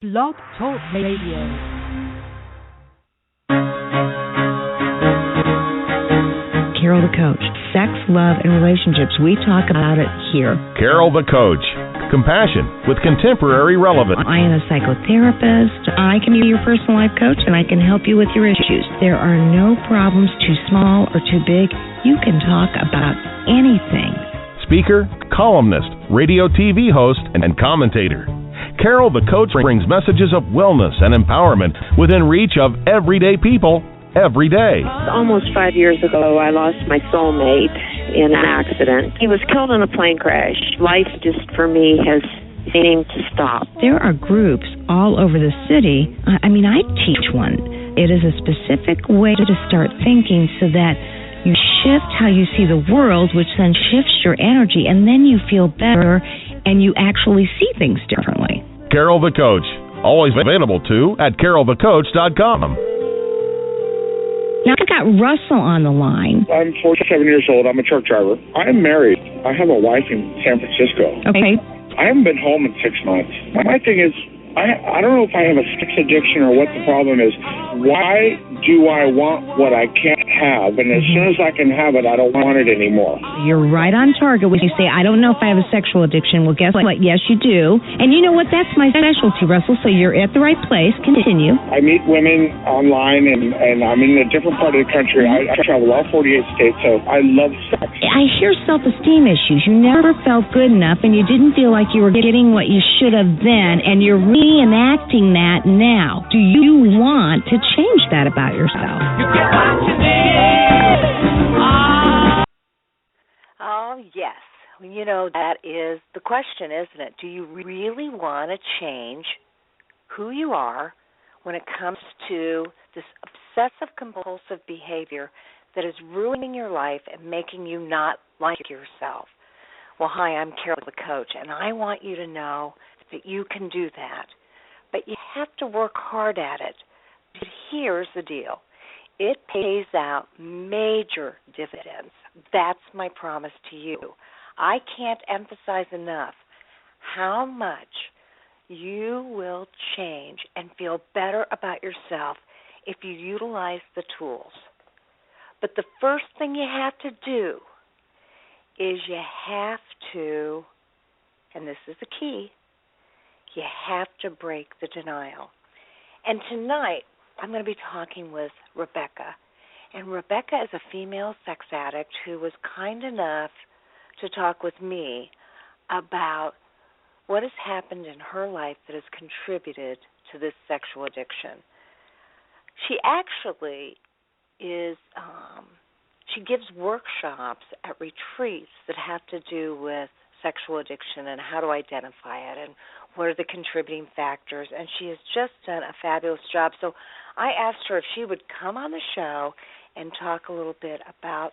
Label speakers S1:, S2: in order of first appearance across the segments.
S1: Blog Talk Radio.
S2: Carol the Coach. Sex, love, and relationships. We talk about it here.
S3: Carol the Coach. Compassion with contemporary relevance.
S2: I am a psychotherapist. I can be your personal life coach, and I can help you with your issues. There are no problems too small or too big. You can talk about anything.
S3: Speaker, columnist, radio TV host, and commentator. Carol the Coach brings messages of wellness and empowerment within reach of everyday people every day.
S4: Almost 5 years ago, I lost my soulmate in an accident. He was killed in a plane crash. Life just, for me, has seemed to stop.
S2: There are groups all over the city. I teach one. It is a specific way to start thinking so that you shift how you see the world, which then shifts your energy, and then you feel better and you actually see things differently.
S3: Carol the Coach. Always available, too, at carolthecoach.com.
S2: Now, I've got Russell on the line.
S5: I'm 47 years old. I'm a truck driver. I'm married. I have a wife in San Francisco.
S2: Okay.
S5: I haven't been home in 6 months. My thing is, I don't know if I have a sex addiction or what the problem is. Why do I want what I can't have? And as soon as I can have it, I don't want it anymore.
S2: You're right on target when you say, I don't know if I have a sexual addiction. Well, guess what? Yes, you do. And you know what? That's my specialty, Russell, so you're at the right place. Continue.
S5: I meet women online, and I'm in a different part of the country. I travel all 48 states, so I love sex.
S2: I hear self-esteem issues. You never felt good enough, and you didn't feel like you were getting what you should have then, and you're reenacting that now. Do you want to change that about yourself?
S6: You get what you need. Oh, yes. You know, that is the question, isn't it? Do you really want to change who you are when it comes to this obsessive-compulsive behavior that is ruining your life and making you not like yourself? Well, hi, I'm Carol the Coach, and I want you to know that you can do that. But you have to work hard at it. But here's the deal. It pays out major dividends. That's my promise to you. I can't emphasize enough how much you will change and feel better about yourself if you utilize the tools. But the first thing you have to do is you have to, and this is the key, you have to break the denial. And tonight, I'm going to be talking with Rebecca. And Rebecca is a female sex addict who was kind enough to talk with me about what has happened in her life that has contributed to this sexual addiction. She actually is, she gives workshops at retreats that have to do with sexual addiction and how to identify it and what are the contributing factors, and she has just done a fabulous job. So I asked her if she would come on the show and talk a little bit about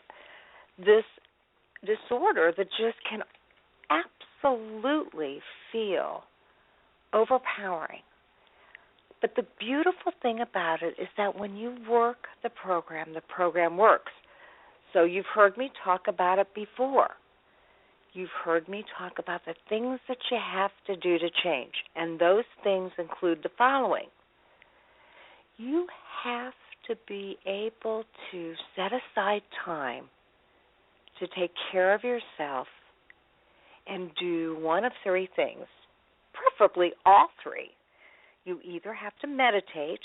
S6: this disorder that just can absolutely feel overpowering. But the beautiful thing about it is that when you work the program works. So you've heard me talk about it before. You've heard me talk about the things that you have to do to change, and those things include the following. You have to be able to set aside time to take care of yourself and do one of three things, preferably all three. You either have to meditate,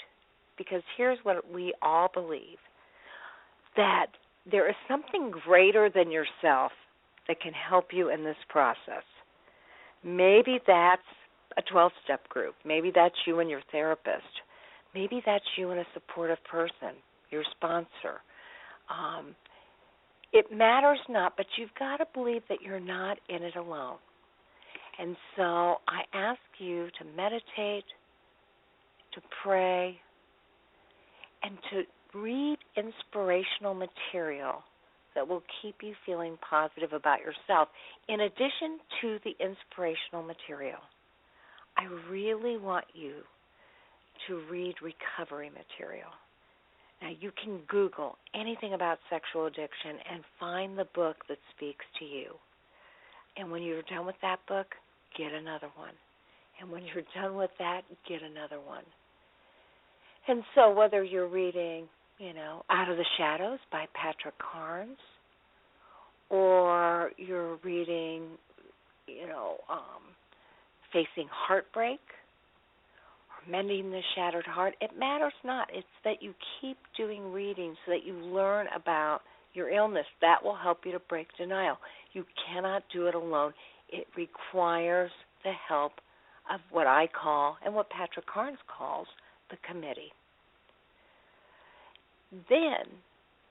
S6: because here's what we all believe, that there is something greater than yourself that can help you in this process. Maybe that's a 12-step group. Maybe that's you and your therapist. Maybe that's you and a supportive person, your sponsor. It matters not, but you've got to believe that you're not in it alone. And so I ask you to meditate, to pray, and to read inspirational material that will keep you feeling positive about yourself. In addition to the inspirational material, I really want you to read recovery material. Now, you can Google anything about sexual addiction and find the book that speaks to you. And when you're done with that book, get another one. And when you're done with that, get another one. And so whether you're reading, Out of the Shadows by Patrick Carnes, or you're reading, Facing Heartbreak, or Mending the Shattered Heart, it matters not. It's that you keep doing reading so that you learn about your illness. That will help you to break denial. You cannot do it alone. It requires the help of what I call, and what Patrick Carnes calls, the committee. Then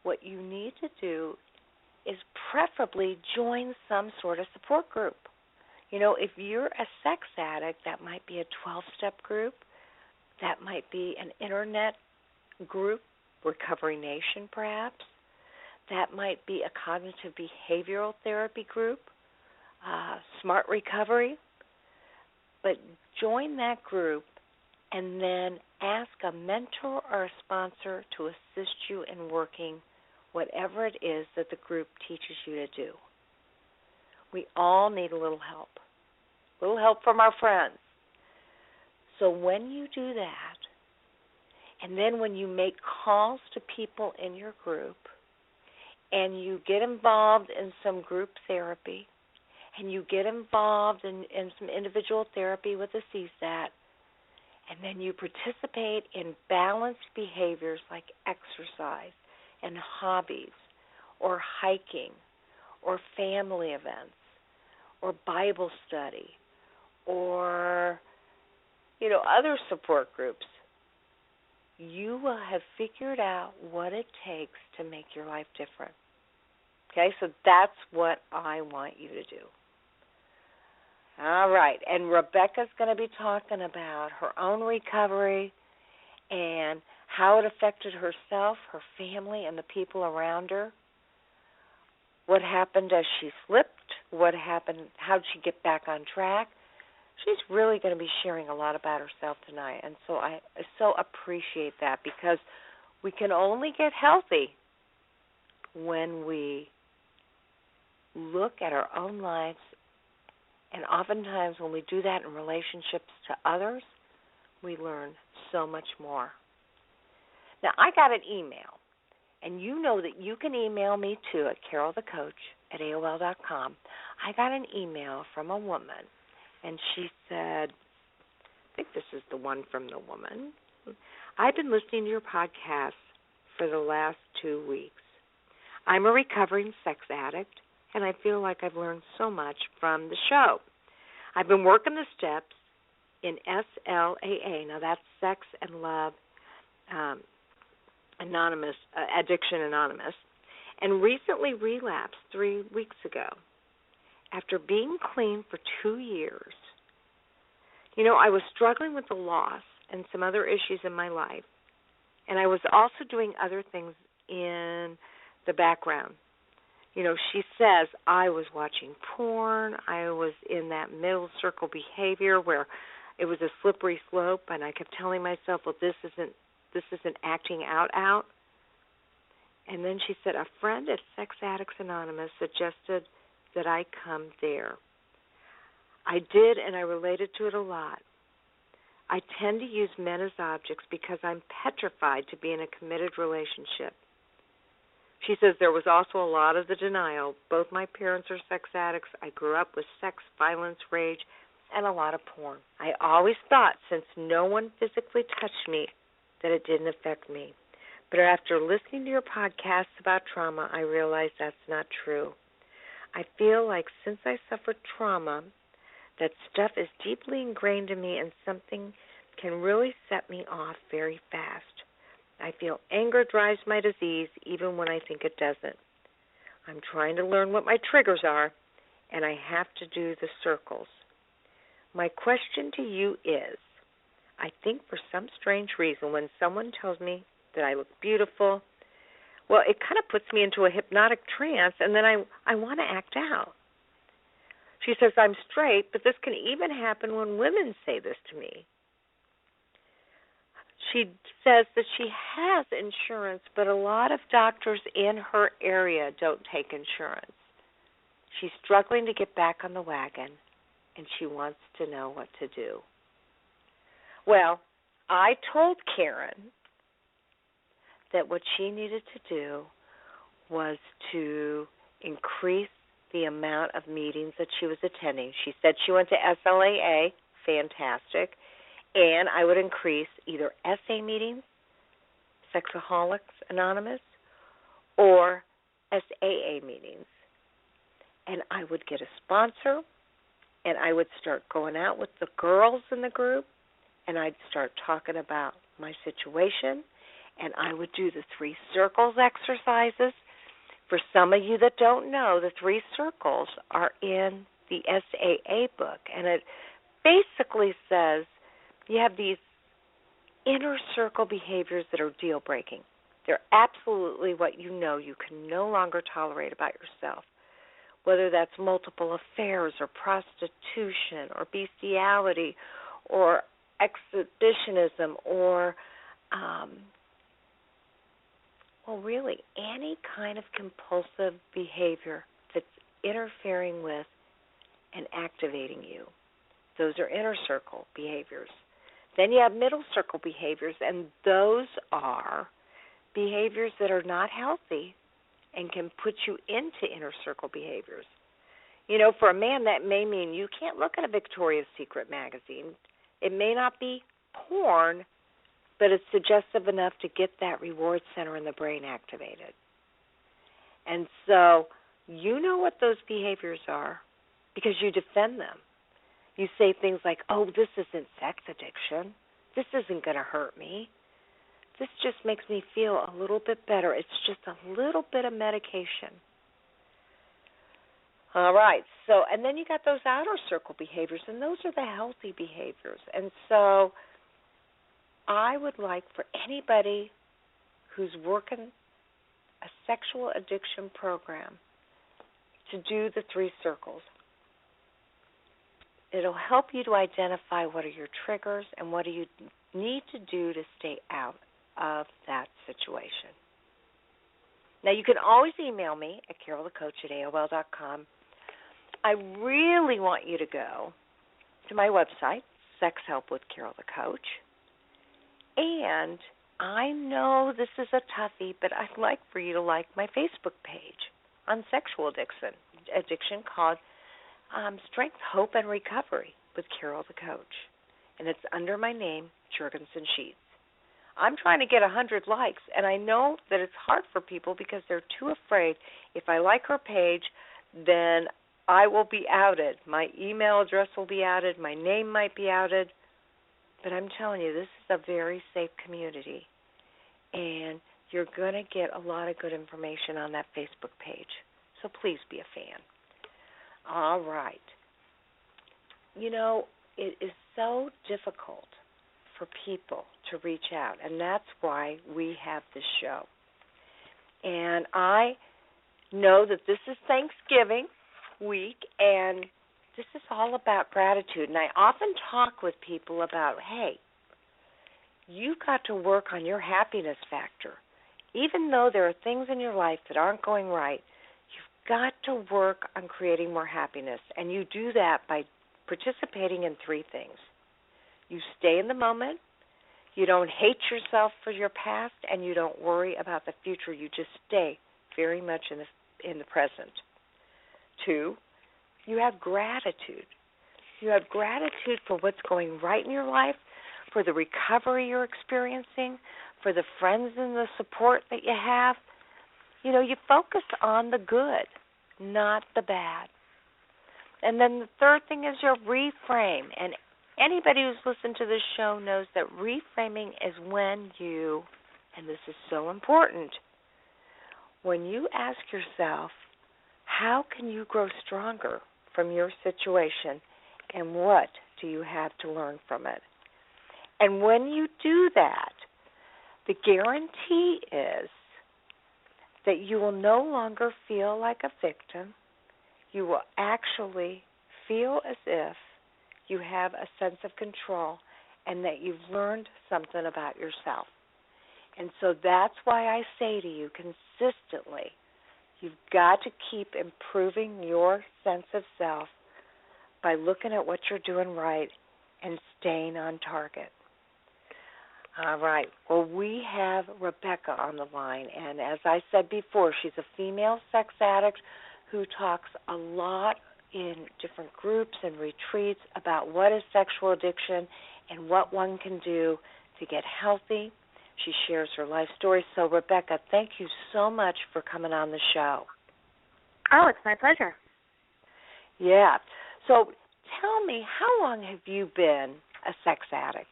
S6: what you need to do is preferably join some sort of support group. If you're a sex addict, that might be a 12-step group. That might be an internet group, Recovery Nation perhaps. That might be a cognitive behavioral therapy group, Smart Recovery. But join that group and then ask a mentor or a sponsor to assist you in working whatever it is that the group teaches you to do. We all need a little help from our friends. So when you do that, and then when you make calls to people in your group, and you get involved in some group therapy, and you get involved in some individual therapy with a CSAT, and then you participate in balanced behaviors like exercise and hobbies or hiking or family events or Bible study or, other support groups, you will have figured out what it takes to make your life different. Okay, so that's what I want you to do. All right, and Rebecca's going to be talking about her own recovery and how it affected herself, her family, and the people around her. What happened as she slipped? What happened? How did she get back on track? She's really going to be sharing a lot about herself tonight, and so I so appreciate that, because we can only get healthy when we look at our own lives. And oftentimes when we do that in relationships to others, we learn so much more. Now, I got an email, and you know that you can email me too at carolthecoach@AOL.com. I got an email from a woman, and she said, I think this is the one from the woman, I've been listening to your podcast for the last 2 weeks. I'm a recovering sex addict, and I feel like I've learned so much from the show. I've been working the steps in SLAA. Now, that's Sex and Love Anonymous, Addiction Anonymous, and recently relapsed 3 weeks ago after being clean for 2 years. I was struggling with the loss and some other issues in my life, and I was also doing other things in the background. She says, I was watching porn. I was in that middle circle behavior where it was a slippery slope, and I kept telling myself, well, this isn't acting out. And then she said, a friend at Sex Addicts Anonymous suggested that I come there. I did, and I related to it a lot. I tend to use men as objects because I'm petrified to be in a committed relationship. She says there was also a lot of the denial. Both my parents are sex addicts. I grew up with sex, violence, rage, and a lot of porn. I always thought since no one physically touched me that it didn't affect me. But after listening to your podcasts about trauma, I realized that's not true. I feel like since I suffered trauma, that stuff is deeply ingrained in me and something can really set me off very fast. I feel anger drives my disease even when I think it doesn't. I'm trying to learn what my triggers are, and I have to do the circles. My question to you is, I think for some strange reason when someone tells me that I look beautiful, well, it kind of puts me into a hypnotic trance, and then I want to act out. She says, I'm straight, but this can even happen when women say this to me. She says that she has insurance, but a lot of doctors in her area don't take insurance. She's struggling to get back on the wagon, and she wants to know what to do. Well, I told Karen that what she needed to do was to increase the amount of meetings that she was attending. She said she went to SLAA, fantastic, and I would increase either SA meetings, Sexaholics Anonymous, or SAA meetings. And I would get a sponsor, and I would start going out with the girls in the group, and I'd start talking about my situation, and I would do the 3 circles exercises. For some of you that don't know, the 3 circles are in the SAA book, and it basically says you have these inner circle behaviors that are deal-breaking. They're absolutely what you know you can no longer tolerate about yourself, whether that's multiple affairs or prostitution or bestiality or exhibitionism or, really any kind of compulsive behavior that's interfering with and activating you. Those are inner circle behaviors. Then you have middle circle behaviors, and those are behaviors that are not healthy and can put you into inner circle behaviors. You know, for a man, that may mean you can't look at a Victoria's Secret magazine. It may not be porn, but it's suggestive enough to get that reward center in the brain activated. And so you know what those behaviors are because you defend them. You say things like, oh, this isn't sex addiction. This isn't going to hurt me. This just makes me feel a little bit better. It's just a little bit of medication. All right. So, and then you got those outer circle behaviors, and those are the healthy behaviors. And so I would like for anybody who's working a sexual addiction program to do the 3 circles. It'll help you to identify what are your triggers and what do you need to do to stay out of that situation. Now, you can always email me at carolthecoach@AOL.com. I really want you to go to my website, Sex Help with Carol the Coach. And I know this is a toughie, but I'd like for you to like my Facebook page on sexual addiction called Strength, Hope, and Recovery with Carol the Coach. And it's under my name, Jurgensen Sheets. I'm trying to get 100 likes, and I know that it's hard for people because they're too afraid if I like her page, then I will be outed. My email address will be outed. My name might be outed. But I'm telling you, this is a very safe community, and you're going to get a lot of good information on that Facebook page. So please be a fan. All right. You know, it is so difficult for people to reach out, and that's why we have this show. And I know that this is Thanksgiving week, and this is all about gratitude. And I often talk with people about, hey, you've got to work on your happiness factor. Even though there are things in your life that aren't going right, you've got to work on creating more happiness. And you do that by participating in 3 things. You stay in the moment, you don't hate yourself for your past, and you don't worry about the future. You just stay very much in the present. 2, you have gratitude. You have gratitude for what's going right in your life, for the recovery you're experiencing, for the friends and the support that you have. You know, you focus on the good, not the bad. And then the 3rd thing is your reframe. And anybody who's listened to this show knows that reframing is when you, and this is so important, when you ask yourself, how can you grow stronger from your situation, and what do you have to learn from it? And when you do that, the guarantee is that you will no longer feel like a victim. You will actually feel as if you have a sense of control and that you've learned something about yourself. And so that's why I say to you consistently, you've got to keep improving your sense of self by looking at what you're doing right and staying on target. All right. Well, we have Rebecca on the line, and as I said before, she's a female sex addict who talks a lot in different groups and retreats about what is sexual addiction and what one can do to get healthy. She shares her life story. So, Rebecca, thank you so much for coming on the show.
S7: Oh, it's my pleasure.
S6: Yeah. So tell me, how long have you been a sex addict?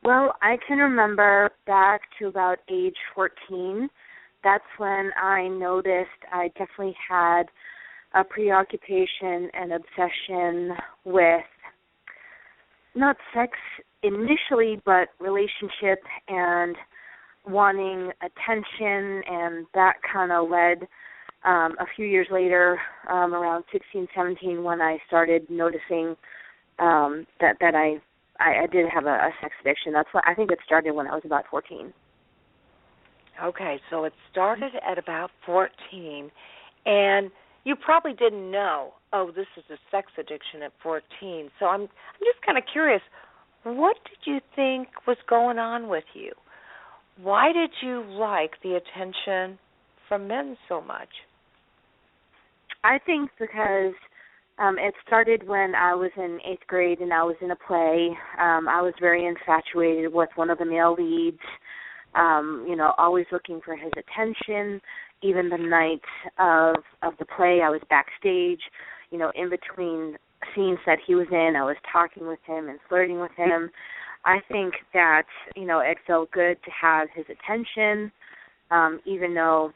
S7: Well, I can remember back to about age 14. That's when I noticed I definitely had a preoccupation and obsession with not sex initially, but relationship and wanting attention, and that kind of led a few years later, around 16, 17, when I started noticing that I did have a sex addiction. That's what I think it started when I was about 14.
S6: Okay, so it started at about 14, and you probably didn't know, oh, this is a sex addiction at 14. So I'm just kind of curious, what did you think was going on with you? Why did you like the attention from men so much?
S7: I think because it started when I was in 8th grade and I was in a play. I was very infatuated with one of the male leads, always looking for his attention. Even the night of the play, I was backstage, in between scenes that he was in. I was talking with him and flirting with him. I think that, it felt good to have his attention, even though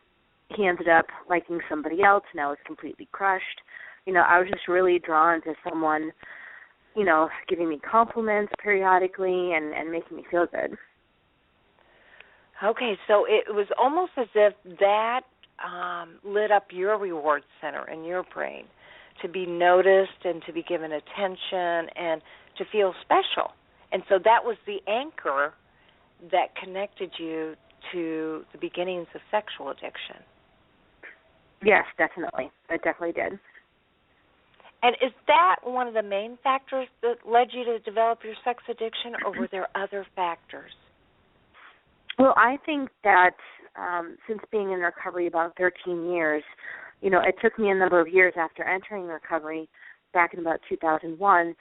S7: he ended up liking somebody else and I was completely crushed. I was just really drawn to someone, giving me compliments periodically and making me feel good.
S6: Okay, so it was almost as if that lit up your reward center in your brain, to be noticed and to be given attention and to feel special. And so that was the anchor that connected you to the beginnings of sexual addiction.
S7: Yes, definitely. It definitely did.
S6: And is that one of the main factors that led you to develop your sex addiction, or were there other factors?
S7: Well, I think that since being in recovery about 13 years, it took me a number of years after entering recovery back in about 2001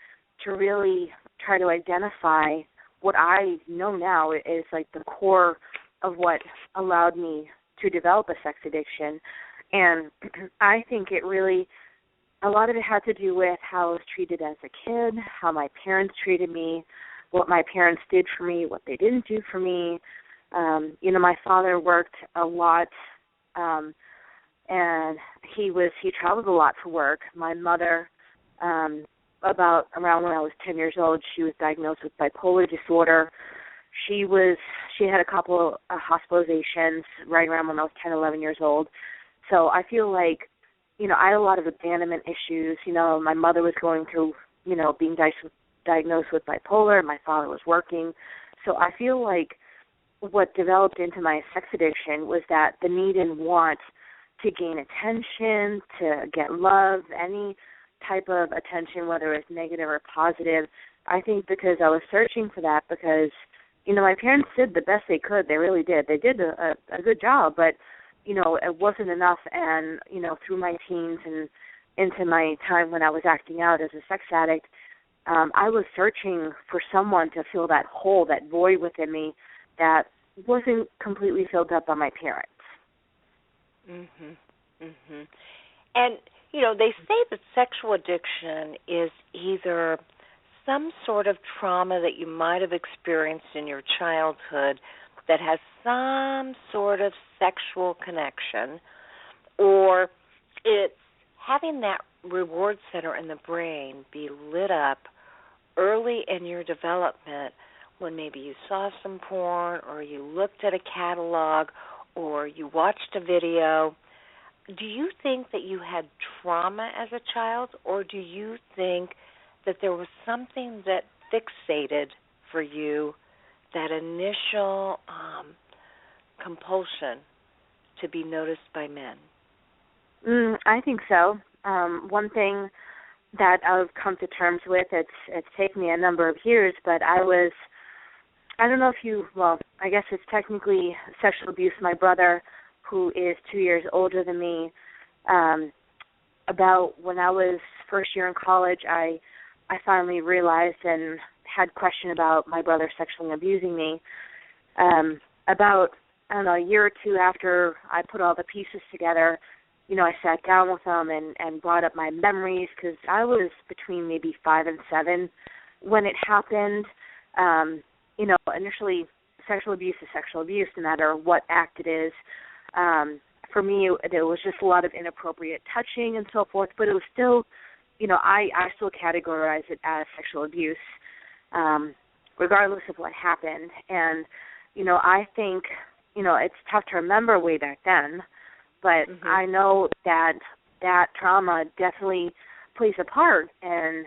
S7: to really try to identify what I know now is like the core of what allowed me to develop a sex addiction. And I think a lot of it had to do with how I was treated as a kid, how my parents treated me, what my parents did for me, what they didn't do for me. My father worked a lot, and he traveled a lot for work. My mother, about around when I was 10 years old, she was diagnosed with bipolar disorder. She had a couple of hospitalizations right around when I was 10, 11 years old. So I feel like, I had a lot of abandonment issues. My mother was going through, being diagnosed with bipolar. My father was working. So I feel like what developed into my sex addiction was that the need and want to gain attention, to get love, any type of attention, whether it's negative or positive. I think because I was searching for that because, my parents did the best they could. They really did. They did a good job, but it wasn't enough. And, through my teens and into my time when I was acting out as a sex addict, I was searching for someone to fill that hole, that void within me that wasn't completely filled up by my parents.
S6: Mhm. Mhm. And, they say that sexual addiction is either some sort of trauma that you might have experienced in your childhood that has some sort of sexual connection, or it's having that reward center in the brain be lit up early in your development when maybe you saw some porn or you looked at a catalog or you watched a video. Do you think that you had trauma as a child, or do you think that there was something that fixated for you that initial compulsion to be noticed by men?
S7: I think so. One thing that I've come to terms with, it's taken me a number of years, but I I don't know if you, well, I guess it's technically sexual abuse. My brother, who is 2 years older than me, about when I was first year in college, I finally realized and had question about my brother sexually abusing me. About, I don't know, a year or two after I put all the pieces together, I sat down with him and brought up my memories, because I was between maybe 5 and 7 when it happened. Initially, sexual abuse is sexual abuse, no matter what act it is. For me, there was just a lot of inappropriate touching and so forth, but it was still, I still categorize it as sexual abuse, regardless of what happened. And, I think, it's tough to remember way back then, but I know that trauma definitely plays a part in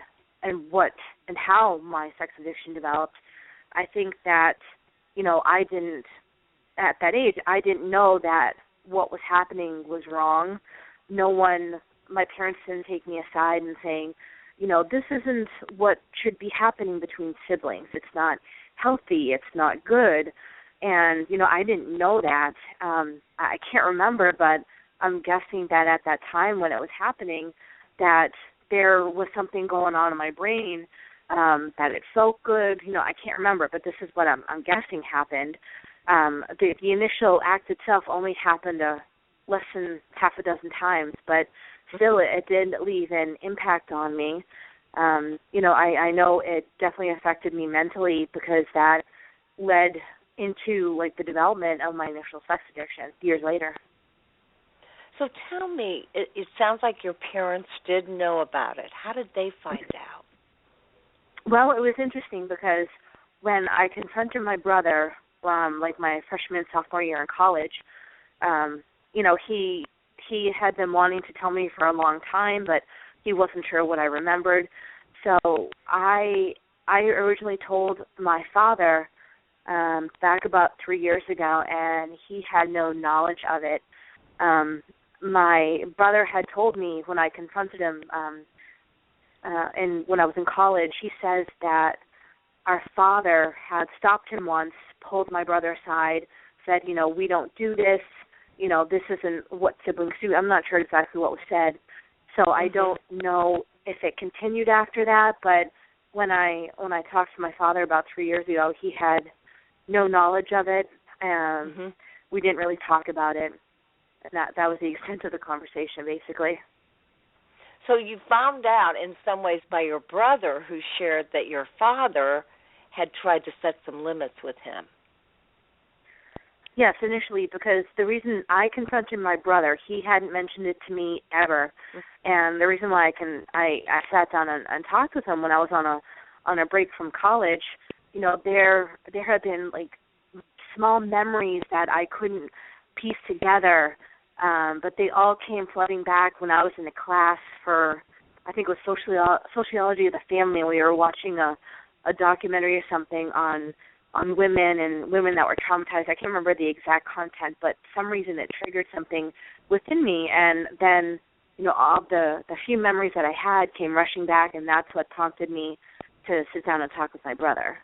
S7: what and how my sex addiction developed. I think that, I didn't, at that age, I didn't know that what was happening was wrong. My parents didn't take me aside and saying, this isn't what should be happening between siblings. It's not healthy. It's not good. And, I didn't know that. I can't remember, but I'm guessing that at that time when it was happening, that there was something going on in my brain, that it felt good. I can't remember, but this is what I'm guessing happened. The initial act itself only happened less than half a dozen times, but still it did leave an impact on me. I know it definitely affected me mentally, because that led into the development of my initial sex addiction years later.
S6: So tell me, it sounds like your parents did know about it. How did they find out?
S7: Well, it was interesting, because when I confronted my brother, my freshman and sophomore year in college, he had been wanting to tell me for a long time, but he wasn't sure what I remembered. So I originally told my father back about 3 years ago, and he had no knowledge of it. My brother had told me when I confronted him, and when I was in college, he says that our father had stopped him once, pulled my brother aside, said, we don't do this, this isn't what siblings do. I'm not sure exactly what was said, so I don't know if it continued after that, but when I talked to my father about 3 years ago, he had no knowledge of it, and we didn't really talk about it. And that was the extent of the conversation, basically.
S6: So you found out in some ways by your brother, who shared that your father had tried to set some limits with him.
S7: Yes, initially, because the reason I confronted my brother, he hadn't mentioned it to me ever, and the reason why I sat down and talked with him when I was on a break from college, there had been small memories that I couldn't piece together, but they all came flooding back when I was in a class for, I think it was sociology of the family. We were watching a documentary or something on women and women that were traumatized. I can't remember the exact content, but for some reason it triggered something within me, and then all the few memories that I had came rushing back, and that's what prompted me to sit down and talk with my brother.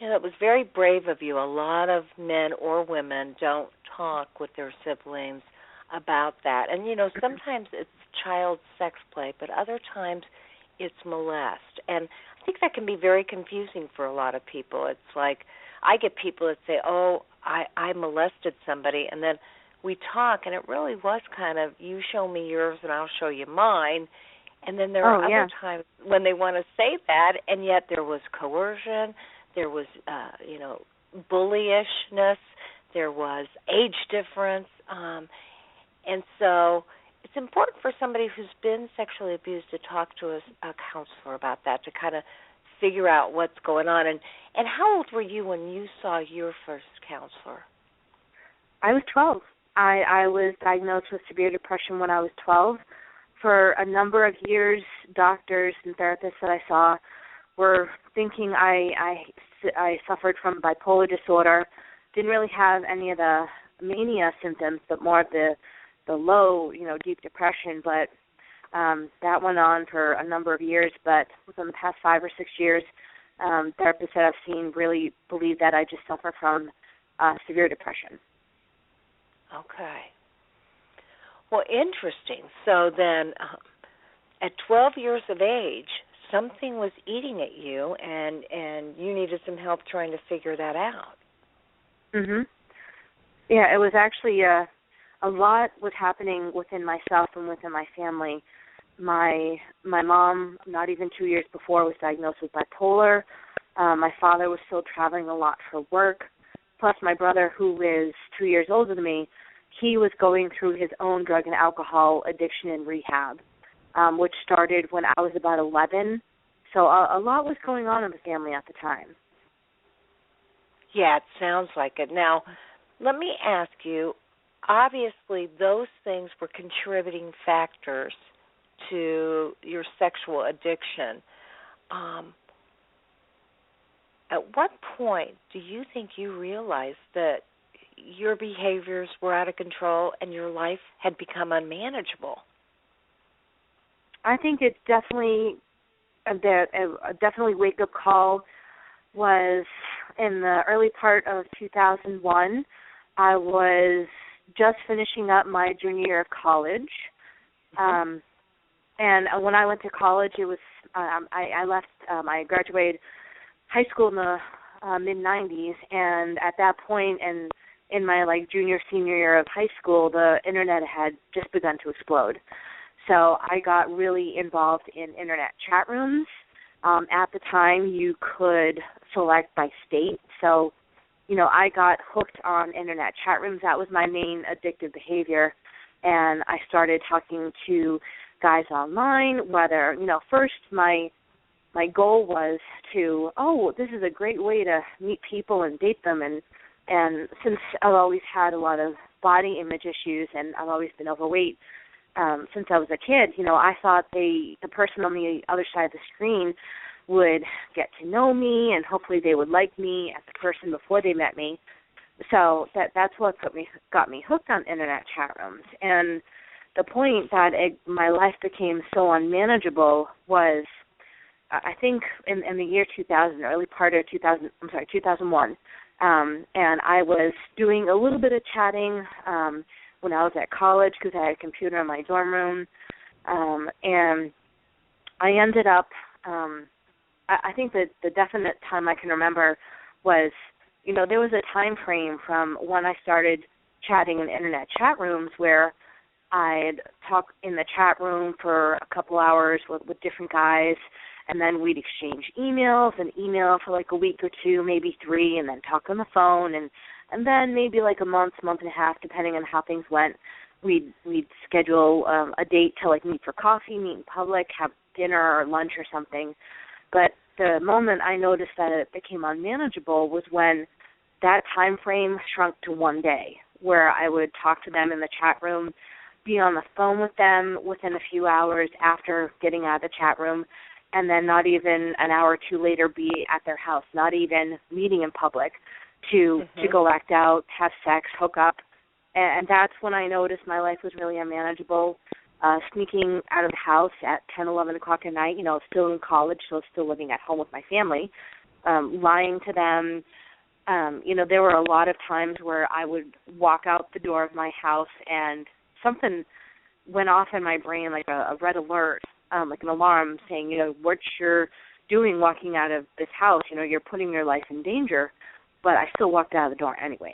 S6: Yeah, it was very brave of you. A lot of men or women don't talk with their siblings about that. And, sometimes it's child sex play, but other times it's molest. And I think that can be very confusing for a lot of people. It's like I get people that say, I molested somebody, and then we talk, and it really was kind of, you show me yours and I'll show you mine. And then there are other times when they want to say that, and yet there was coercion, there was, bullyishness, there was age difference. And so it's important for somebody who's been sexually abused to talk to a counselor about that, to kind of figure out what's going on. And how old were you when you saw your first counselor?
S7: I was 12. I was diagnosed with severe depression when I was 12. For a number of years, doctors and therapists that I saw were thinking I suffered from bipolar disorder. Didn't really have any of the mania symptoms, but more of the low, deep depression. But that went on for a number of years. But within the past 5 or 6 years, therapists that I've seen really believe that I just suffer from severe depression.
S6: Okay. Well, interesting. So then at 12 years of age, something was eating at you, and you needed some help trying to figure that out.
S7: Mhm. Yeah, it was actually a lot was happening within myself and within my family. My mom, not even 2 years before, was diagnosed with bipolar. My father was still traveling a lot for work. Plus, my brother, who is 2 years older than me, he was going through his own drug and alcohol addiction and rehab, which started when I was about 11. So a lot was going on in the family at the time.
S6: Yeah, it sounds like it. Now, let me ask you, obviously those things were contributing factors to your sexual addiction. At what point do you think you realized that your behaviors were out of control and your life had become unmanageable?
S7: I think it's definitely a definitely wake-up call was in the early part of 2001. I was just finishing up my junior year of college. And when I went to college, it was I graduated high school in the mid-'90s, and at that point, and in my junior, senior year of high school, the internet had just begun to explode. So I got really involved in internet chat rooms. At the time, you could select by state. So, I got hooked on internet chat rooms. That was my main addictive behavior. And I started talking to guys online, whether, first my goal was to, this is a great way to meet people and date them. And since I've always had a lot of body image issues and I've always been overweight, since I was a kid, I thought the person on the other side of the screen would get to know me and hopefully they would like me as a person before they met me. So that's what got me hooked on internet chat rooms. And the point that my life became so unmanageable was, I think, in the year 2000, early part of 2001. And I was doing a little bit of chatting when I was at college because I had a computer in my dorm room. And I ended up, I think that the definite time I can remember was, there was a time frame from when I started chatting in internet chat rooms where I'd talk in the chat room for a couple hours with different guys, and then we'd exchange emails and email for a week or two, maybe 3, and then talk on the phone, and then maybe a month and a half, depending on how things went, we'd schedule a date to meet for coffee, meet in public, have dinner or lunch or something. But the moment I noticed that it became unmanageable was when that time frame shrunk to one day, where I would talk to them in the chat room, be on the phone with them within a few hours after getting out of the chat room, and then not even an hour or two later be at their house, not even meeting in public, to go act out, have sex, hook up. And that's when I noticed my life was really unmanageable. Sneaking out of the house at 10, 11 o'clock at night, still in college, so still living at home with my family, lying to them. There were a lot of times where I would walk out the door of my house and something went off in my brain, like a red alert, like an alarm saying, what you're doing walking out of this house, you're putting your life in danger. But I still walked out of the door anyways.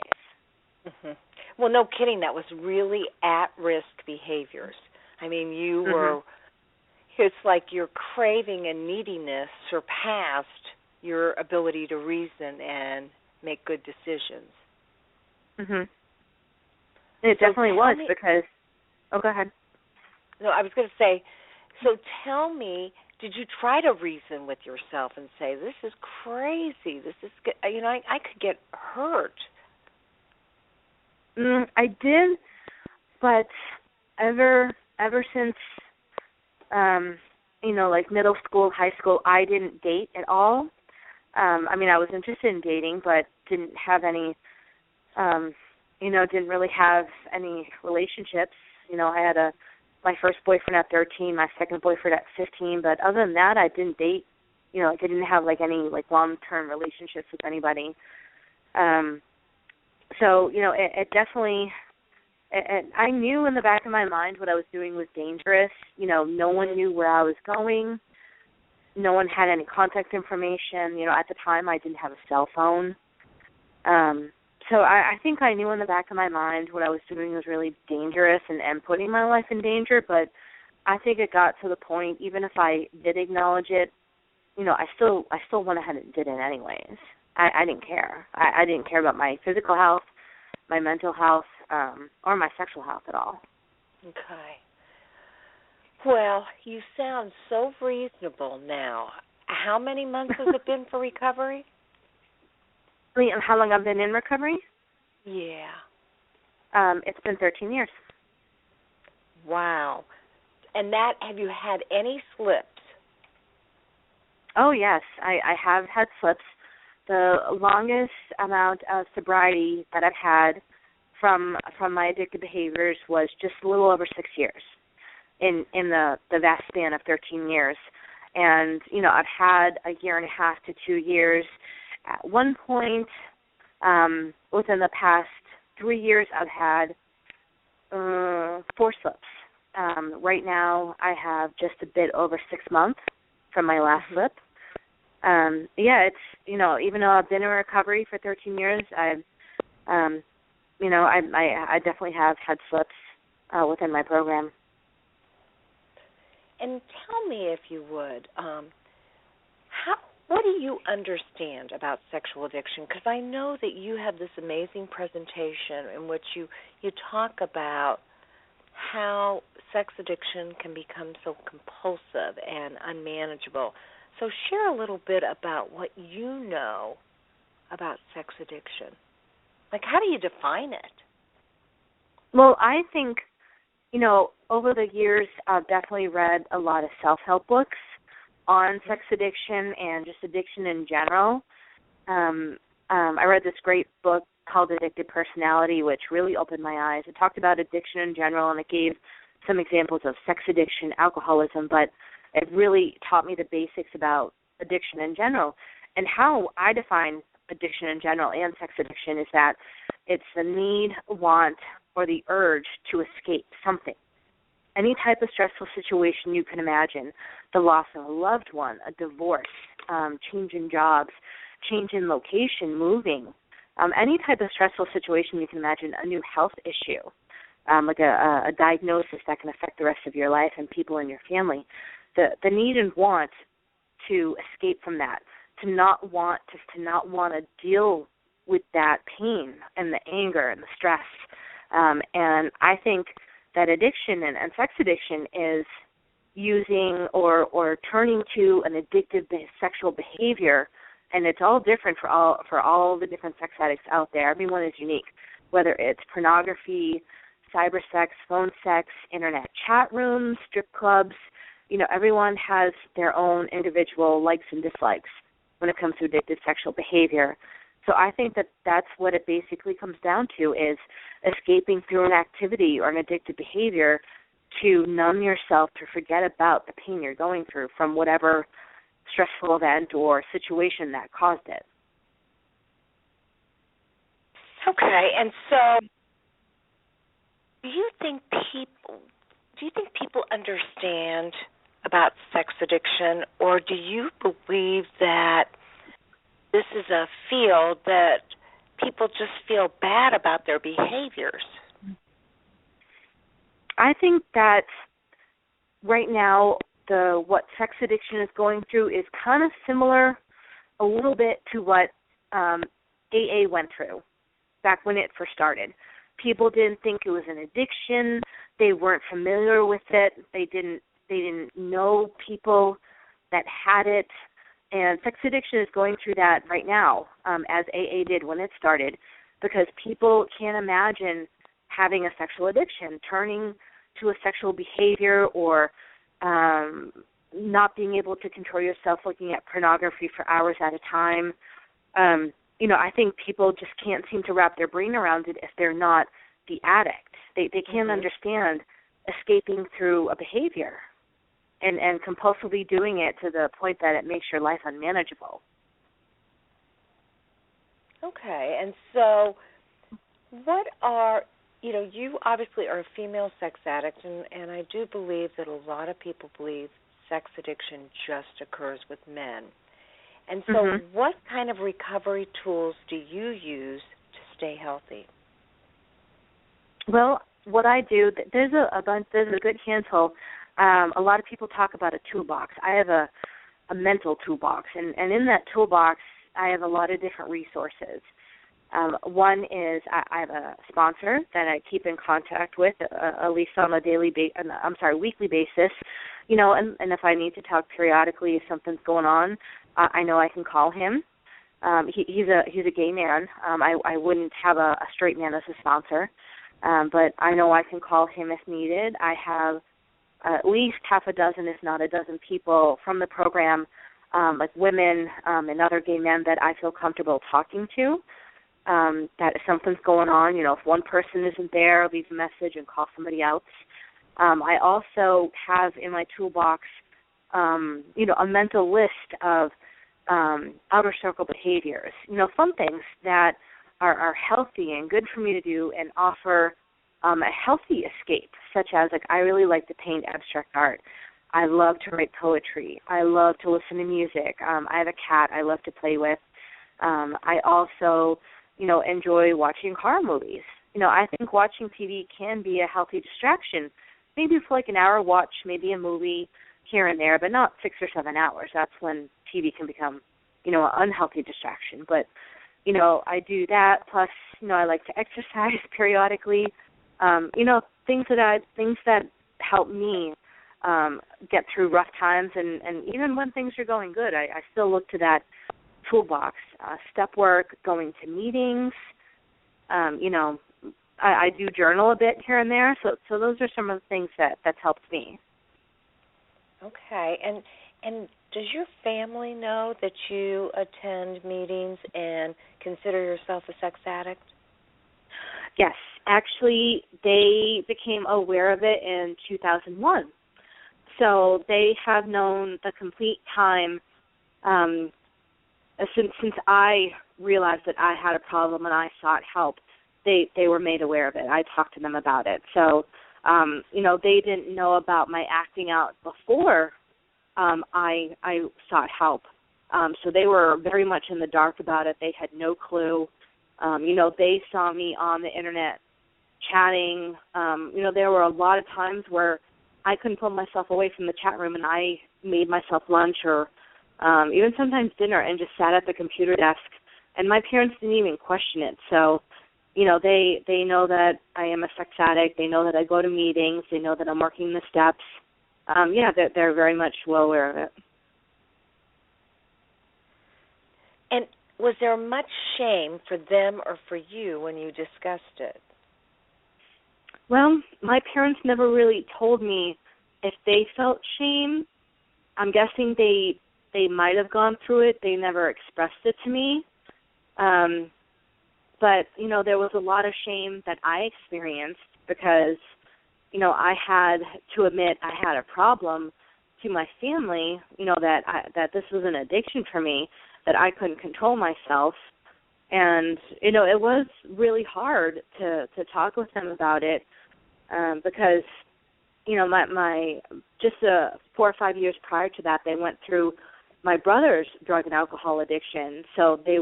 S6: Well, no kidding. That was really at-risk behaviors. I mean, you were, it's like your craving and neediness surpassed your ability to reason and make good decisions.
S7: It definitely was because, go ahead.
S6: No, I was going to say, so tell me, did you try to reason with yourself and say, this is crazy, this is, I could get hurt?
S7: I did, but ever since, middle school, high school, I didn't date at all. I was interested in dating, but didn't have any, didn't really have any relationships. I had my first boyfriend at 13, my second boyfriend at 15, but other than that, I didn't date I didn't have like any like long-term relationships with anybody. So it definitely. I knew in the back of my mind what I was doing was dangerous. No one knew where I was going. No one had any contact information. At the time I didn't have a cell phone. So I think I knew in the back of my mind what I was doing was really dangerous and putting my life in danger, but I think it got to the point, even if I did acknowledge it, I still went ahead and did it anyways. I didn't care. I didn't care about my physical health, my mental health, or my sexual health at all.
S6: Okay. Well, you sound so reasonable now. How many months has it been for recovery?
S7: And how long I've been in recovery?
S6: Yeah.
S7: It's been 13 years.
S6: Wow. And have you had any slips?
S7: Oh, yes. I have had slips. The longest amount of sobriety that I've had from my addictive behaviors was just a little over 6 years in the vast span of 13 years. And, I've had a year and a half to 2 years. At one point, within the past 3 years, I've had 4 slips. Right now, I have just a bit over 6 months from my last slip. It's, even though I've been in recovery for 13 years, I definitely have had slips within my program.
S6: And tell me, if you would, what do you understand about sexual addiction? Because I know that you have this amazing presentation in which you talk about how sex addiction can become so compulsive and unmanageable. So share a little bit about what you know about sex addiction. Like, how do you define it?
S7: Well, I think, over the years, I've definitely read a lot of self-help books on sex addiction and just addiction in general. I read this great book called Addicted Personality, which really opened my eyes. It talked about addiction in general, and it gave some examples of sex addiction, alcoholism, but it really taught me the basics about addiction in general. And how I define addiction in general and sex addiction is that it's the need, want, or the urge to escape something. Any type of stressful situation you can imagine, the loss of a loved one, a divorce, change in jobs, change in location, moving, any type of stressful situation you can imagine, a new health issue, like a diagnosis that can affect the rest of your life and people in your family. The need and want to escape from that, to not want to deal with that pain and the anger and the stress. And I think that addiction and sex addiction is using or turning to an addictive sexual behavior, and it's all different for all the different sex addicts out there. Everyone is unique, whether it's pornography, cyber sex, phone sex, internet chat rooms, strip clubs. Everyone has their own individual likes and dislikes when it comes to addictive sexual behavior. So I think that that's what it basically comes down to, is escaping through an activity or an addictive behavior to numb yourself, to forget about the pain you're going through from whatever stressful event or situation that caused it.
S6: Okay, and so do you think people understand about sex addiction, or do you believe that this is a field that people just feel bad about their behaviors?
S7: I think that right now what sex addiction is going through is kind of similar a little bit to what AA went through back when it first started. People didn't think it was an addiction. They weren't familiar with it. They didn't know people that had it. And sex addiction is going through that right now, as AA did when it started, because people can't imagine having a sexual addiction, turning to a sexual behavior, or not being able to control yourself looking at pornography for hours at a time. I think people just can't seem to wrap their brain around it if they're not the addict. They can't understand escaping through a behavior. and compulsively doing it to the point that it makes your life unmanageable.
S6: Okay, and so what are, you obviously are a female sex addict, and I do believe that a lot of people believe sex addiction just occurs with men. And so what kind of recovery tools do you use to stay healthy?
S7: Well, what I do, there's a good handful. A lot of people talk about a toolbox. I have a mental toolbox, and in that toolbox, I have a lot of different resources. One is I have a sponsor that I keep in contact with, at least on a weekly basis, and if I need to talk periodically if something's going on, I know I can call him. He's a gay man. I wouldn't have a straight man as a sponsor, but I know I can call him if needed. I have at least half a dozen, if not a dozen people from the program, like women and other gay men that I feel comfortable talking to. That if something's going on, if one person isn't there, I'll leave a message and call somebody else. I also have in my toolbox, a mental list of outer circle behaviors, fun things that are healthy and good for me to do and offer a healthy escape, such as, I really like to paint abstract art. I love to write poetry. I love to listen to music. I have a cat I love to play with. I also, enjoy watching horror movies. I think watching TV can be a healthy distraction. Maybe for an hour watch, maybe a movie here and there, but not 6 or 7 hours. That's when TV can become, an unhealthy distraction. But, I do that. Plus, I like to exercise periodically. Things that help me get through rough times, and even when things are going good, I still look to that toolbox. Step work, going to meetings. I do journal a bit here and there. So those are some of the things that's helped me.
S6: Okay, and does your family know that you attend meetings and consider yourself a sex addict?
S7: Yes, actually, they became aware of it in 2001. So they have known the complete time since I realized that I had a problem and I sought help. They were made aware of it. I talked to them about it. So, they didn't know about my acting out before I sought help. So they were very much in the dark about it. They had no clue. They saw me on the Internet chatting. There were a lot of times where I couldn't pull myself away from the chat room, and I made myself lunch or even sometimes dinner and just sat at the computer desk. And my parents didn't even question it. So, they know that I am a sex addict. They know that I go to meetings. They know that I'm working the steps. They're very much well aware of it.
S6: And was there much shame for them or for you when you discussed it?
S7: Well, my parents never really told me if they felt shame. I'm guessing they might have gone through it. They never expressed it to me. But, there was a lot of shame that I experienced because, I had to admit I had a problem to my family, that this was an addiction for me, that I couldn't control myself. And, it was really hard to talk with them about it because, my just 4 or 5 years prior to that, they went through my brother's drug and alcohol addiction. So they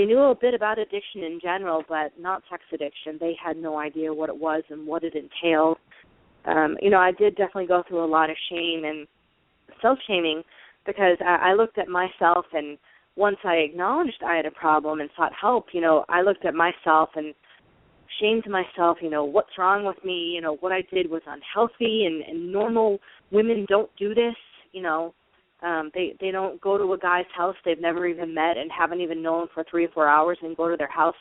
S7: knew a bit about addiction in general, but not sex addiction. They had no idea what it was and what it entailed. I did definitely go through a lot of shame and self-shaming because I looked at myself, and once I acknowledged I had a problem and sought help, I looked at myself and shamed myself, what's wrong with me, what I did was unhealthy, and normal women don't do this, They don't go to a guy's house they've never even met and haven't even known for 3 or 4 hours and go to their house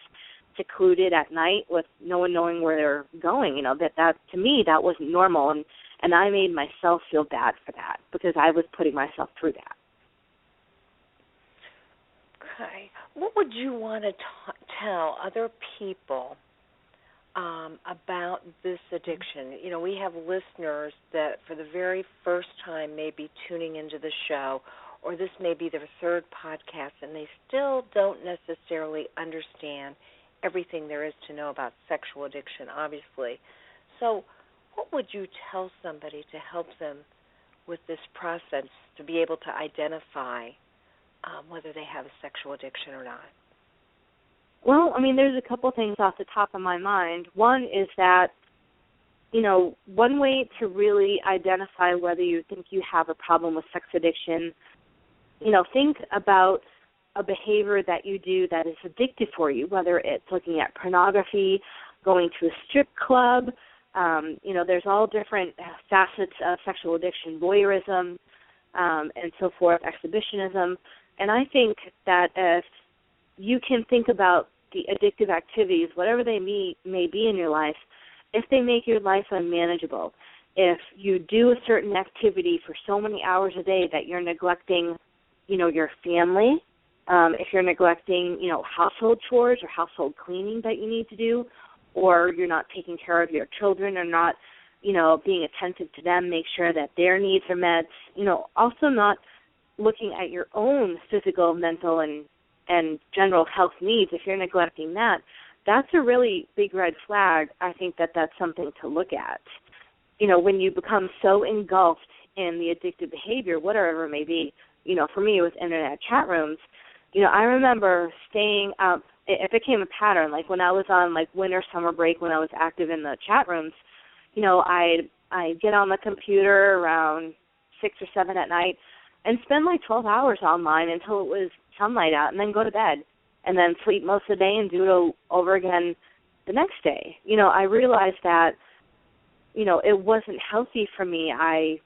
S7: secluded at night with no one knowing where they're going. That to me, that wasn't normal, and I made myself feel bad for that because I was putting myself through that.
S6: Okay. What would you want to tell other people about this addiction. You know, we have listeners that for the very first time may be tuning into the show, or this may be their third podcast, and they still don't necessarily understand everything there is to know about sexual addiction, obviously. So what would you tell somebody to help them with this process to be able to identify whether they have a sexual addiction or not?
S7: Well, I mean, there's a couple things off the top of my mind. One is that, you know, one way to really identify whether you think you have a problem with sex addiction, you know, think about a behavior that you do that is addictive for you, whether it's looking at pornography, going to a strip club. You know, there's all different facets of sexual addiction, voyeurism, and so forth, exhibitionism. And I think that if you can think about the addictive activities, whatever they may be in your life, if they make your life unmanageable, if you do a certain activity for so many hours a day that you're neglecting, you know, your family, if you're neglecting, you know, household chores or household cleaning that you need to do, or you're not taking care of your children or not, you know, being attentive to them, make sure that their needs are met, you know, also not looking at your own physical, mental, and general health needs, if you're neglecting that, that's a really big red flag. I think that that's something to look at. You know, when you become so engulfed in the addictive behavior, whatever it may be, you know, for me it was internet chat rooms. You know, I remember staying up, it became a pattern, like when I was on like winter, summer break, when I was active in the chat rooms, you know, I'd get on the computer around 6 or 7 at night and spend like 12 hours online until it was sunlight out, and then go to bed, and then sleep most of the day and do it over again the next day. You know, I realized that, you know, it wasn't healthy for me. I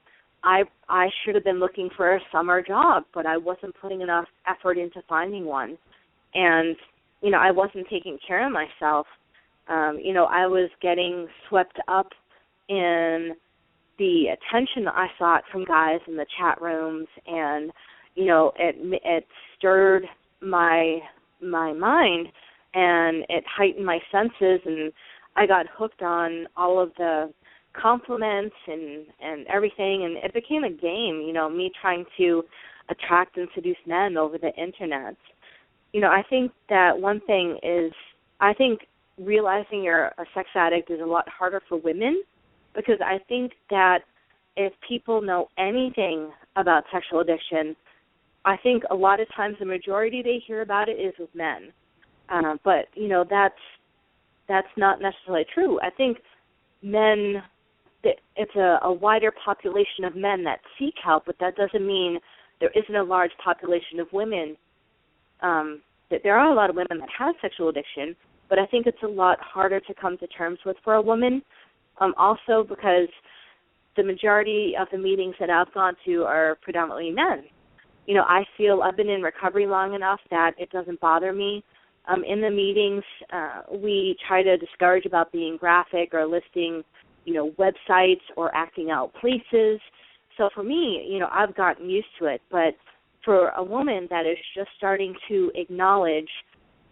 S7: should have been looking for a summer job, but I wasn't putting enough effort into finding one. And, you know, I wasn't taking care of myself. You know, I was getting swept up in the attention I sought from guys in the chat rooms, and, you know, it stirred my mind, and it heightened my senses, and I got hooked on all of the compliments and everything, and it became a game, you know, me trying to attract and seduce men over the internet. You know, I think that one thing is, I think realizing you're a sex addict is a lot harder for women, because I think that if people know anything about sexual addiction, I think a lot of times the majority they hear about it is with men. But, you know, that's not necessarily true. I think men, it's a wider population of men that seek help, but that doesn't mean there isn't a large population of women. That there are a lot of women that have sexual addiction, but I think it's a lot harder to come to terms with for a woman. Also because the majority of the meetings that I've gone to are predominantly men. You know, I feel I've been in recovery long enough that it doesn't bother me. In the meetings, we try to discourage about being graphic or listing, you know, websites or acting out places. So for me, you know, I've gotten used to it. But for a woman that is just starting to acknowledge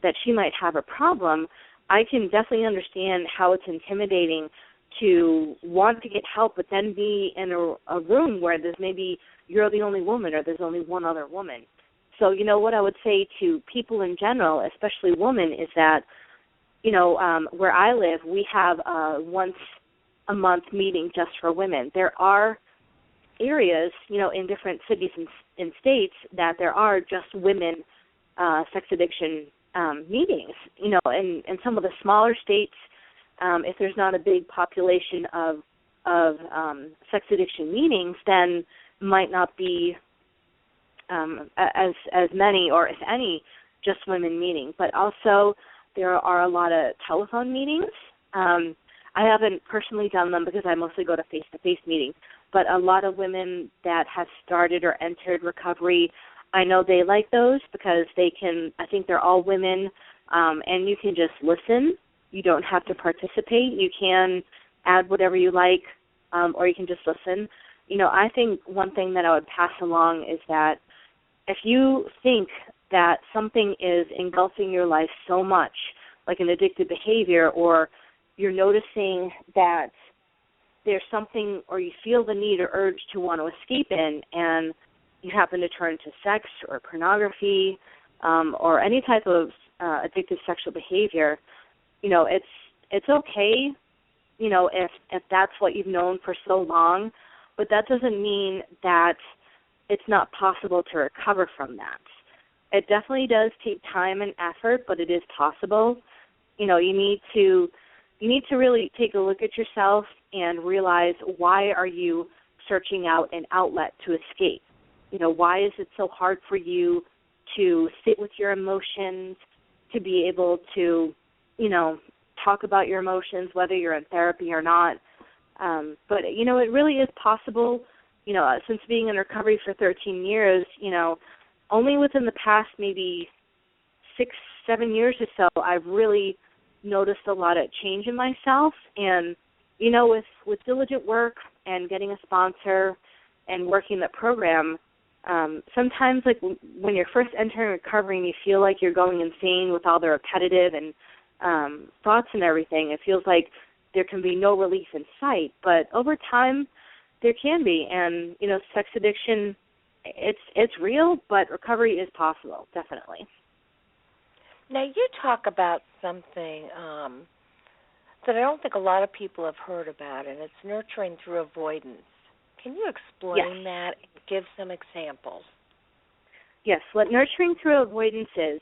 S7: that she might have a problem, I can definitely understand how it's intimidating to want to get help, but then be in a room where there's maybe you're the only woman or there's only one other woman. So, you know, what I would say to people in general, especially women, is that, you know, where I live, we have a once-a-month meeting just for women. There are areas, you know, in different cities and states that there are just women sex addiction meetings. You know, in some of the smaller states, if there's not a big population of sex addiction meetings, then might not be as many, or if any, just women meeting. But also there are a lot of telephone meetings. I haven't personally done them because I mostly go to face-to-face meetings, but a lot of women that have started or entered recovery, I know they like those because they can, I think they're all women, and you can just listen. You don't have to participate. You can add whatever you like, or you can just listen. You know, I think one thing that I would pass along is that if you think that something is engulfing your life so much, like an addictive behavior or you're noticing that there's something, or you feel the need or urge to want to escape in, and you happen to turn to sex or pornography or any type of addictive sexual behavior, it's okay, if that's what you've known for so long, but that doesn't mean that it's not possible to recover from that. It definitely does take time and effort, but it is possible. You need to really take a look at yourself and realize, why are you searching out an outlet to escape? Why is it so hard for you to sit with your emotions, to be able to, talk about your emotions, whether you're in therapy or not? But, it really is possible. Since being in recovery for 13 years, only within the past maybe 6-7 years or so, I've really noticed a lot of change in myself. And, with diligent work and getting a sponsor and working the program, sometimes, like, when you're first entering recovery and you feel like you're going insane with all the repetitive and thoughts and everything, it feels like there can be no relief in sight. But over time, there can be. And, sex addiction, it's real, but recovery is possible, definitely.
S6: Now, you talk about something that I don't think a lot of people have heard about, and it's nurturing through avoidance. Can you explain that and give some examples?
S7: Yes, what nurturing through avoidance is,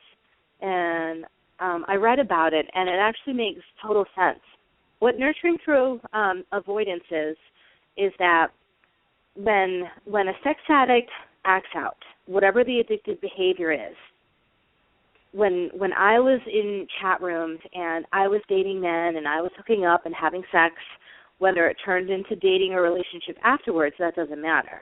S7: and I read about it, and it actually makes total sense. What nurturing through avoidance is that when a sex addict acts out, whatever the addictive behavior is, when I was in chat rooms and I was dating men and I was hooking up and having sex, whether it turned into dating or relationship afterwards, that doesn't matter.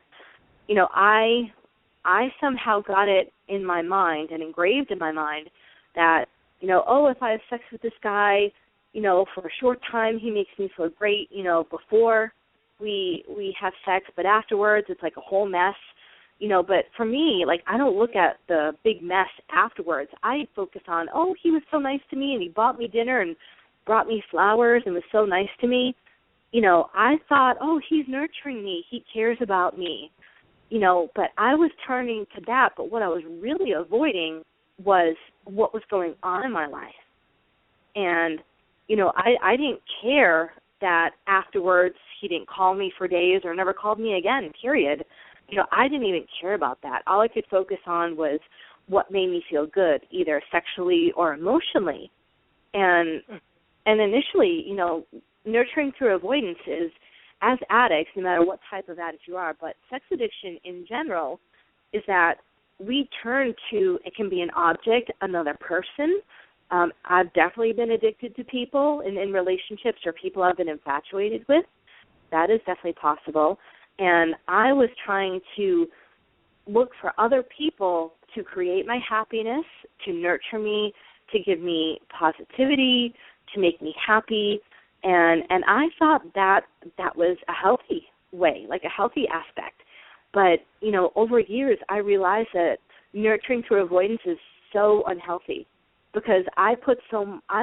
S7: I somehow got it in my mind and engraved in my mind that, if I have sex with this guy, for a short time he makes me feel great, before we have sex, but afterwards it's like a whole mess. But for me, like, I don't look at the big mess afterwards. I focus on, he was so nice to me, and he bought me dinner and brought me flowers and was so nice to me. I thought, he's nurturing me. He cares about me. But I was turning to that. But what I was really avoiding was what was going on in my life. And, I didn't care that afterwards he didn't call me for days or never called me again, period. I didn't even care about that. All I could focus on was what made me feel good, either sexually or emotionally. And initially, nurturing through avoidance is, as addicts, no matter what type of addict you are, but sex addiction in general, is that we turn to, it can be an object, another person. I've definitely been addicted to people in relationships or people I've been infatuated with. That is definitely possible. And I was trying to look for other people to create my happiness, to nurture me, to give me positivity, to make me happy. And I thought that was a healthy way, like a healthy aspect. But, over years I realized that nurturing through avoidance is so unhealthy, because I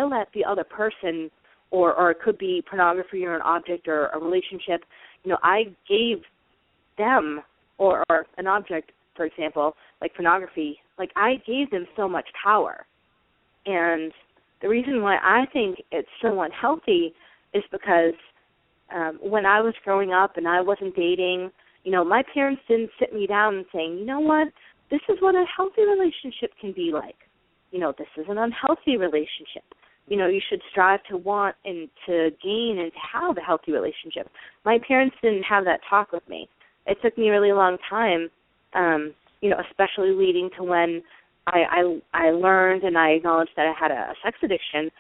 S7: let the other person, or it could be pornography or an object or a relationship, I gave them, or an object, for example, like pornography, like I gave them so much power. And the reason why I think it's so unhealthy is because when I was growing up and I wasn't dating, my parents didn't sit me down and saying, you know what, this is what a healthy relationship can be like. This is an unhealthy relationship. You should strive to want and to gain and to have a healthy relationship. My parents didn't have that talk with me. It took me a really long time, especially leading to when I learned and I acknowledged that I had a sex addiction.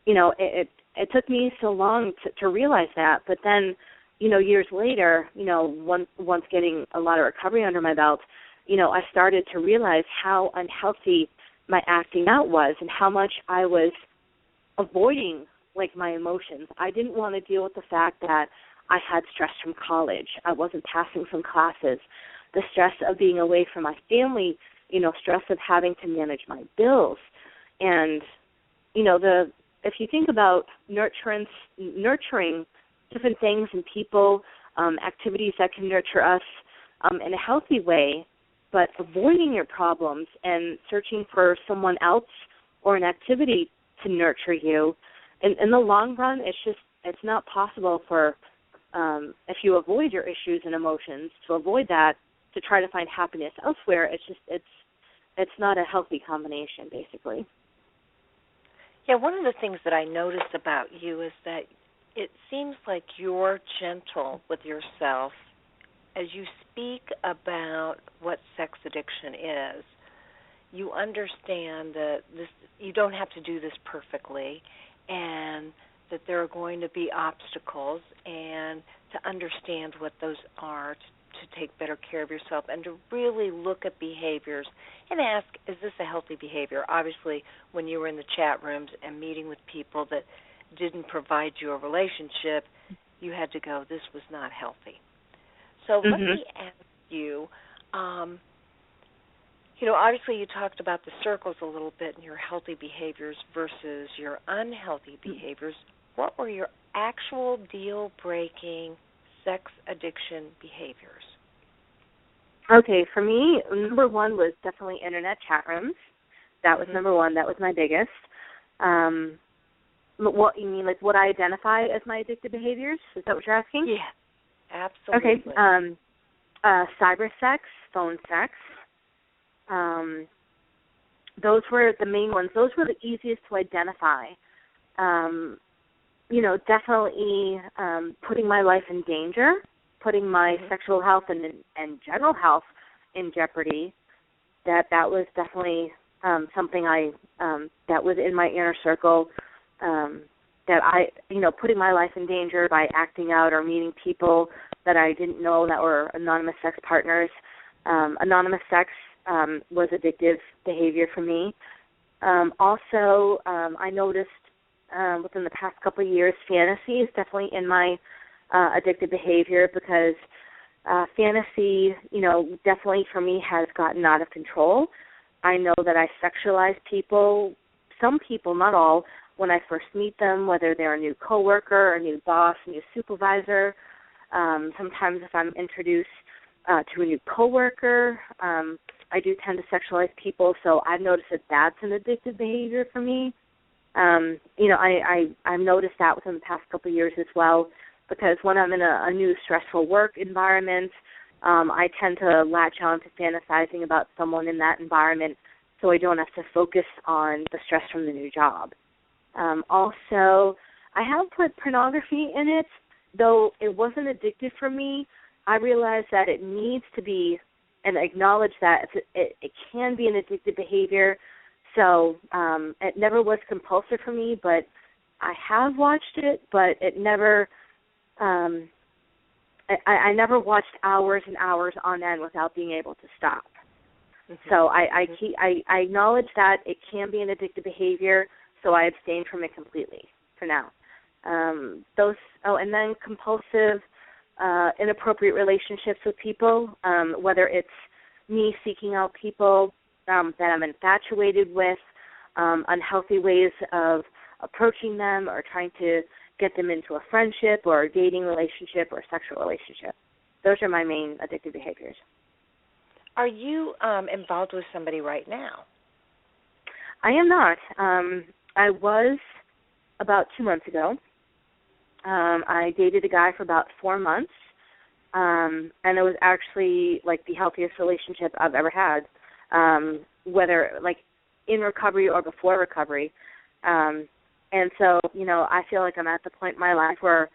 S7: It took me so long to realize that. But then, years later, once getting a lot of recovery under my belt, I started to realize how unhealthy my acting out was and how much I was avoiding, like, my emotions. I didn't want to deal with the fact that I had stress from college. I wasn't passing some classes. The stress of being away from my family, stress of having to manage my bills. And, if you think about nurturing different things and people, activities that can nurture us in a healthy way, but avoiding your problems and searching for someone else or an activity to nurture you, in the long run, it's not possible for, if you avoid your issues and emotions, to avoid that, to try to find happiness elsewhere. It's not a healthy combination, basically.
S6: Yeah, one of the things that I notice about you is that it seems like you're gentle with yourself as you speak about what sex addiction is. You understand that you don't have to do this perfectly, and that there are going to be obstacles, and to understand what those are, to take better care of yourself, and to really look at behaviors and ask, is this a healthy behavior? Obviously, when you were in the chat rooms and meeting with people that didn't provide you a relationship, you had to go, this was not healthy. So let me ask you, obviously you talked about the circles a little bit and your healthy behaviors versus your unhealthy behaviors. What were your actual deal-breaking sex addiction behaviors?
S7: Okay, for me, number one was definitely internet chat rooms. That was number one. That was my biggest. What you mean, like what I identify as my addictive behaviors? Is that what you're asking?
S6: Yeah, absolutely.
S7: Okay, cyber sex, phone sex. Those were the main ones. Those were the easiest to identify. Definitely putting my life in danger, putting my sexual health and general health in jeopardy. That was definitely something that was in my inner circle. That putting my life in danger by acting out or meeting people that I didn't know that were anonymous sex partners. Anonymous sex was addictive behavior for me. Also, I noticed within the past couple of years, fantasy is definitely in my addictive behavior, because fantasy, definitely for me has gotten out of control. I know that I sexualize people, some people, not all, when I first meet them, whether they're a new coworker, a new boss, a new supervisor. Sometimes if I'm introduced to a new coworker, I do tend to sexualize people, so I've noticed that that's an addictive behavior for me. I've noticed that within the past couple of years as well, because when I'm in a new stressful work environment, I tend to latch on to fantasizing about someone in that environment so I don't have to focus on the stress from the new job. Also, I have put pornography in it, though it wasn't addictive for me. I realized that it needs to be, and acknowledge that it can be an addictive behavior. So it never was compulsive for me, but I have watched it, but it never, I never watched hours and hours on end without being able to stop. So I acknowledge that it can be an addictive behavior, so I abstain from it completely for now. And then compulsive, inappropriate relationships with people, whether it's me seeking out people that I'm infatuated with, unhealthy ways of approaching them or trying to get them into a friendship or a dating relationship or a sexual relationship. Those are my main addictive behaviors.
S6: Are you involved with somebody right now?
S7: I am not. I was about 2 months ago. I dated a guy for about 4 months, and it was actually like the healthiest relationship I've ever had, whether like in recovery or before recovery. And so, I feel like I'm at the point in my life where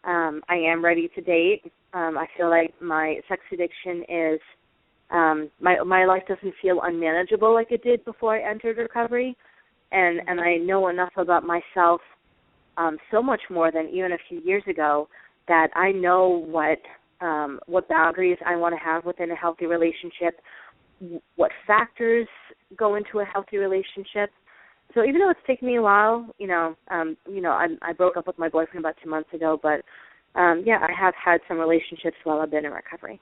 S7: I am ready to date. I feel like my sex addiction is, my life doesn't feel unmanageable like it did before I entered recovery. And I know enough about myself, so much more than even a few years ago, that I know what boundaries I want to have within a healthy relationship, what factors go into a healthy relationship. So even though it's taken me a while, I broke up with my boyfriend about 2 months ago, but I have had some relationships while I've been in recovery.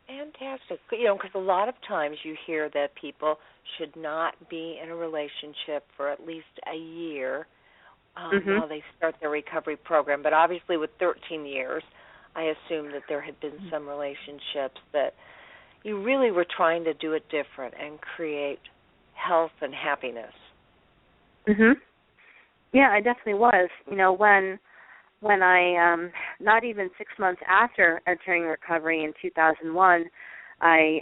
S6: Fantastic. Because a lot of times you hear that people should not be in a relationship for at least a year while they start their recovery program. But obviously with 13 years, I assume that there had been some relationships that you really were trying to do it different and create health and happiness.
S7: Yeah, I definitely was. When I, not even 6 months after entering recovery in 2001, I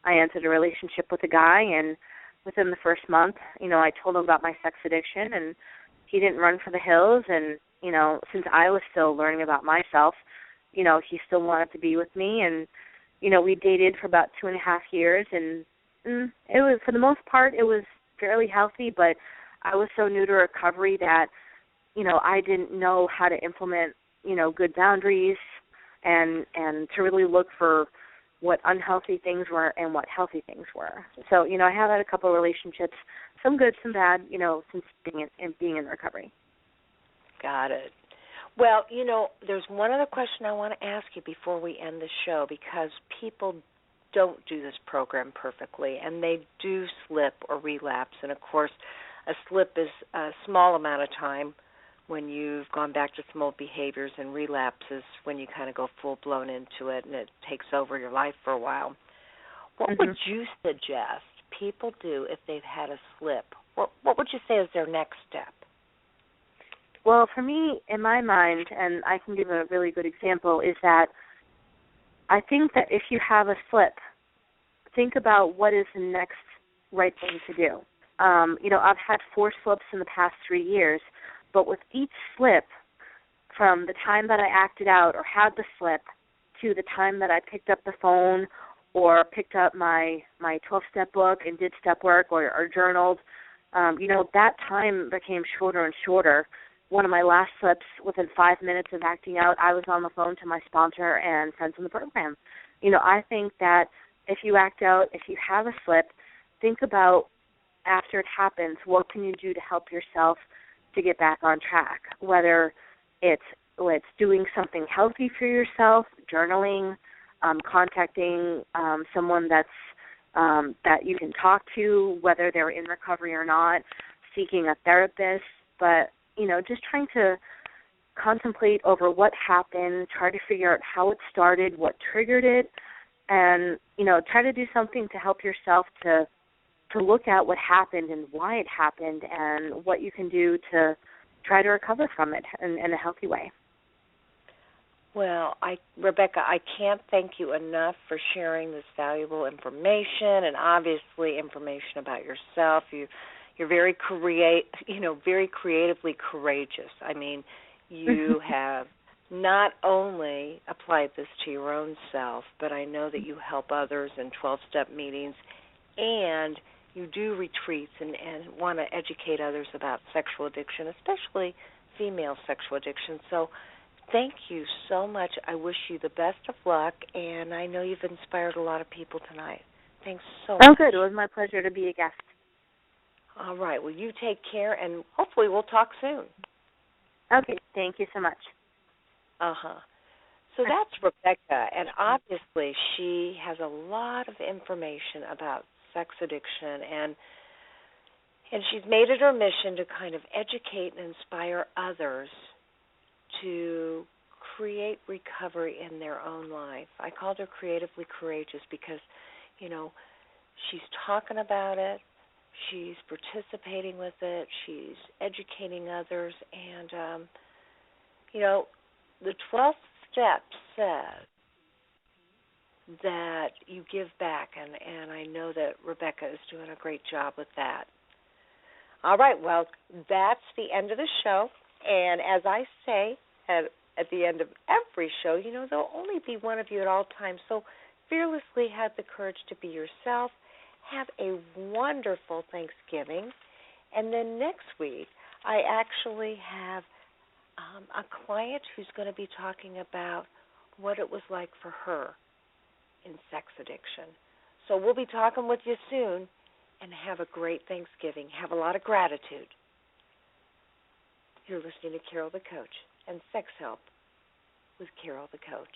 S7: entered a relationship with a guy, and within the first month, I told him about my sex addiction, and he didn't run for the hills, and, since I was still learning about myself, he still wanted to be with me, and, we dated for about 2.5 years, and it was, for the most part, it was fairly healthy, but I was so new to recovery that I didn't know how to implement, good boundaries and to really look for what unhealthy things were and what healthy things were. So, I have had a couple of relationships, some good, some bad, since being in recovery.
S6: Got it. Well, there's one other question I want to ask you before we end the show, because people don't do this program perfectly, and they do slip or relapse. And, of course, a slip is a small amount of time when you've gone back to some old behaviors, and relapses when you kind of go full-blown into it and it takes over your life for a while. What would you suggest people do if they've had a slip? What would you say is their next step?
S7: Well, for me, in my mind, and I can give a really good example, is that I think that if you have a slip, think about what is the next right thing to do. I've had 4 slips in the past 3 years, but with each slip, from the time that I acted out or had the slip to the time that I picked up the phone or picked up my 12-step book and did step work or journaled, that time became shorter and shorter. One of my last slips, within 5 minutes of acting out, I was on the phone to my sponsor and friends in the program. I think that if you act out, if you have a slip, think about after it happens, what can you do to help yourself to get back on track, whether it's doing something healthy for yourself, journaling, contacting someone that you can talk to, whether they're in recovery or not, seeking a therapist, but, just trying to contemplate over what happened, try to figure out how it started, what triggered it, and, try to do something to help yourself to look at what happened and why it happened and what you can do to try to recover from it in a healthy way.
S6: Well, Rebecca, I can't thank you enough for sharing this valuable information, and obviously information about yourself. You're very very creatively courageous. I mean, you have not only applied this to your own self, but I know that you help others in 12-step meetings, and you do retreats and want to educate others about sexual addiction, especially female sexual addiction. So thank you so much. I wish you the best of luck, and I know you've inspired a lot of people tonight. Thanks so much.
S7: Oh, good. It was my pleasure to be a guest.
S6: All right. Well, you take care, and hopefully we'll talk soon.
S7: Okay. Thank you so much.
S6: So that's Rebecca, and obviously she has a lot of information about sex addiction, and she's made it her mission to kind of educate and inspire others to create recovery in their own life. I called her creatively courageous because, she's talking about it, she's participating with it, she's educating others, and, the 12th step says that you give back, and I know that Rebecca is doing a great job with that. All right, well, that's the end of the show, and as I say at the end of every show, there'll only be one of you at all times, so fearlessly have the courage to be yourself. Have a wonderful Thanksgiving, and then next week I actually have a client who's going to be talking about what it was like for her in sex addiction. So we'll be talking with you soon, and have a great Thanksgiving. Have a lot of gratitude. You're listening to Carol the Coach and Sex Help with Carol the Coach.